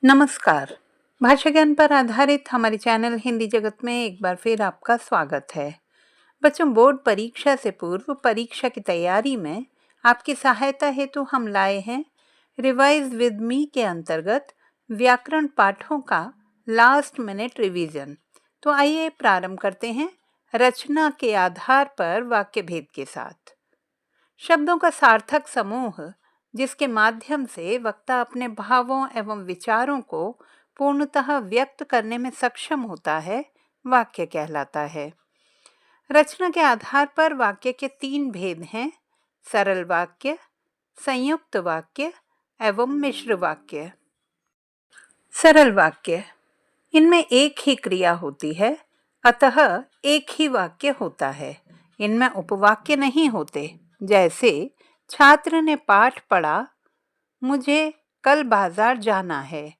नमस्कार। भाषा ज्ञान पर आधारित हमारे चैनल हिंदी जगत में एक बार फिर आपका स्वागत है। बच्चों, बोर्ड परीक्षा से पूर्व परीक्षा की तैयारी में आपकी सहायता हेतु हम लाए हैं रिवाइज विद मी के अंतर्गत व्याकरण पाठों का लास्ट मिनट रिवीजन। तो आइए प्रारंभ करते हैं रचना के आधार पर वाक्य भेद के साथ। शब्दों का सार्थक समूह जिसके माध्यम से वक्ता अपने भावों एवं विचारों को पूर्णतः व्यक्त करने में सक्षम होता है, वाक्य कहलाता है। रचना के आधार पर वाक्य के 3 भेद हैं: सरल वाक्य, संयुक्त वाक्य एवं मिश्र वाक्य। सरल वाक्य, इनमें एक ही क्रिया होती है, अतः एक ही वाक्य होता है। इनमें उपवाक्य नहीं होते। जैसे छात्र ने पाठ पढ़ा, मुझे कल बाजार जाना है।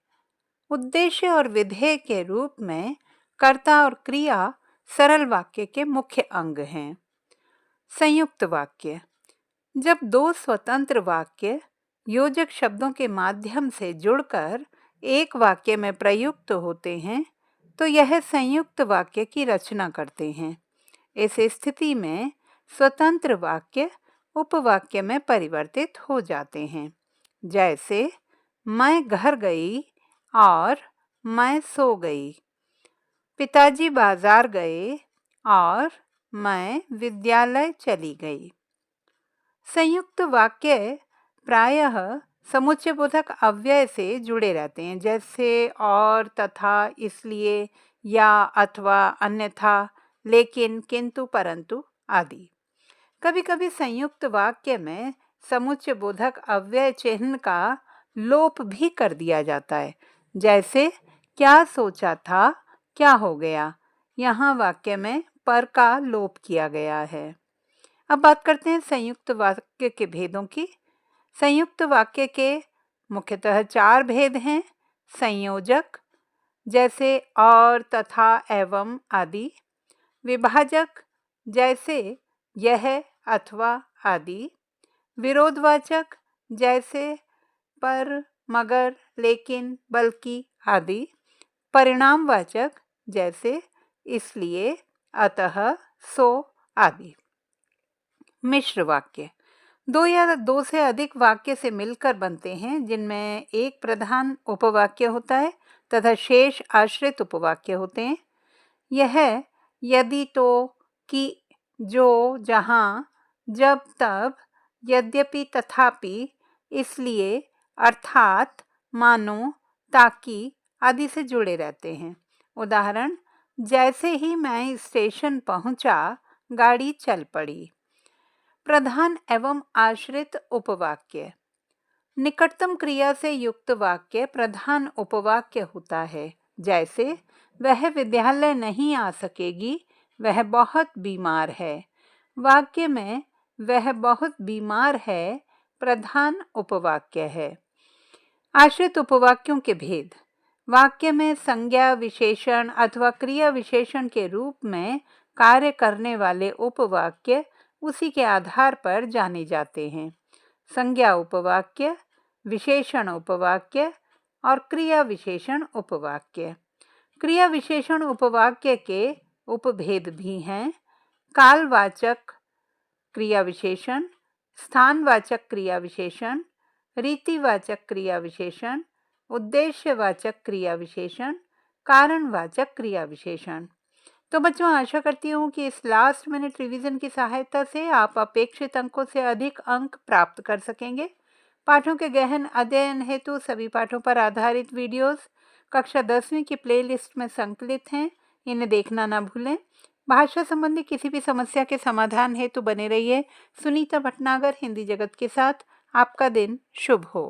उद्देश्य और विधेय के रूप में कर्ता और क्रिया सरल वाक्य के मुख्य अंग हैं। संयुक्त वाक्य, जब 2 स्वतंत्र वाक्य योजक शब्दों के माध्यम से जुड़कर एक वाक्य में प्रयुक्त होते हैं तो यह संयुक्त वाक्य की रचना करते हैं। इस स्थिति में स्वतंत्र वाक्य उपवाक्य में परिवर्तित हो जाते हैं। जैसे मैं घर गई और मैं सो गई, पिताजी बाजार गए और मैं विद्यालय चली गई। संयुक्त वाक्य प्रायः समुच्चयबोधक अव्यय से जुड़े रहते हैं, जैसे और, तथा, इसलिए, या, अथवा, अन्यथा, लेकिन, किंतु, परंतु आदि। कभी कभी संयुक्त वाक्य में समुच्चयबोधक अव्यय चिन्ह का लोप भी कर दिया जाता है। जैसे क्या सोचा था, क्या हो गया। यहाँ वाक्य में पर का लोप किया गया है। अब बात करते हैं संयुक्त वाक्य के भेदों की। संयुक्त वाक्य के मुख्यतः 4 भेद हैं। संयोजक, जैसे और, तथा, एवं आदि। विभाजक, जैसे यह, अथवा आदि। विरोधवाचक, जैसे पर, मगर, लेकिन, बल्कि आदि। परिणामवाचक, जैसे इसलिए, अतः, सो आदि। मिश्र वाक्य 2 या 2 से अधिक वाक्य से मिलकर बनते हैं, जिनमें एक प्रधान उपवाक्य होता है तथा शेष आश्रित उपवाक्य होते हैं। यह यदि, तो, कि, जो, जहाँ, जब, तब, यद्यपि, तथापि, इसलिए, अर्थात, मानो, ताकि आदि से जुड़े रहते हैं। उदाहरण, जैसे ही मैं स्टेशन पहुंचा, गाड़ी चल पड़ी। प्रधान एवं आश्रित उपवाक्य, निकटतम क्रिया से युक्त वाक्य प्रधान उपवाक्य होता है। जैसे वह विद्यालय नहीं आ सकेगी, वह बहुत बीमार है। वाक्य में वह बहुत बीमार है प्रधान उपवाक्य है। आश्रित उपवाक्यों के भेद, वाक्य में संज्ञा विशेषण अथवा क्रिया विशेषण के रूप में कार्य करने वाले उपवाक्य उसी के आधार पर जाने जाते हैं। संज्ञा उपवाक्य, विशेषण उपवाक्य और क्रिया विशेषण उपवाक्य। क्रिया विशेषण उपवाक्य के उपभेद भी हैं। कालवाचक क्रिया विशेषण, स्थानवाचक क्रिया विशेषण, रीतिवाचक क्रिया विशेषण, उद्देश्यवाचक क्रिया विशेषण, कारणवाचक क्रिया विशेषण। तो बच्चों, आशा करती हूँ कि इस लास्ट मिनट रिवीजन की सहायता से आप अपेक्षित अंकों से अधिक अंक प्राप्त कर सकेंगे। पाठों के गहन अध्ययन हेतु सभी पाठों पर आधारित वीडियोस कक्षा 10वीं की प्लेलिस्ट में संकलित हैं, इन्हें देखना ना भूलें। भाषा संबंधी किसी भी समस्या के समाधान हेतु बने रहिए सुनीता भटनागर हिंदी जगत के साथ। आपका दिन शुभ हो।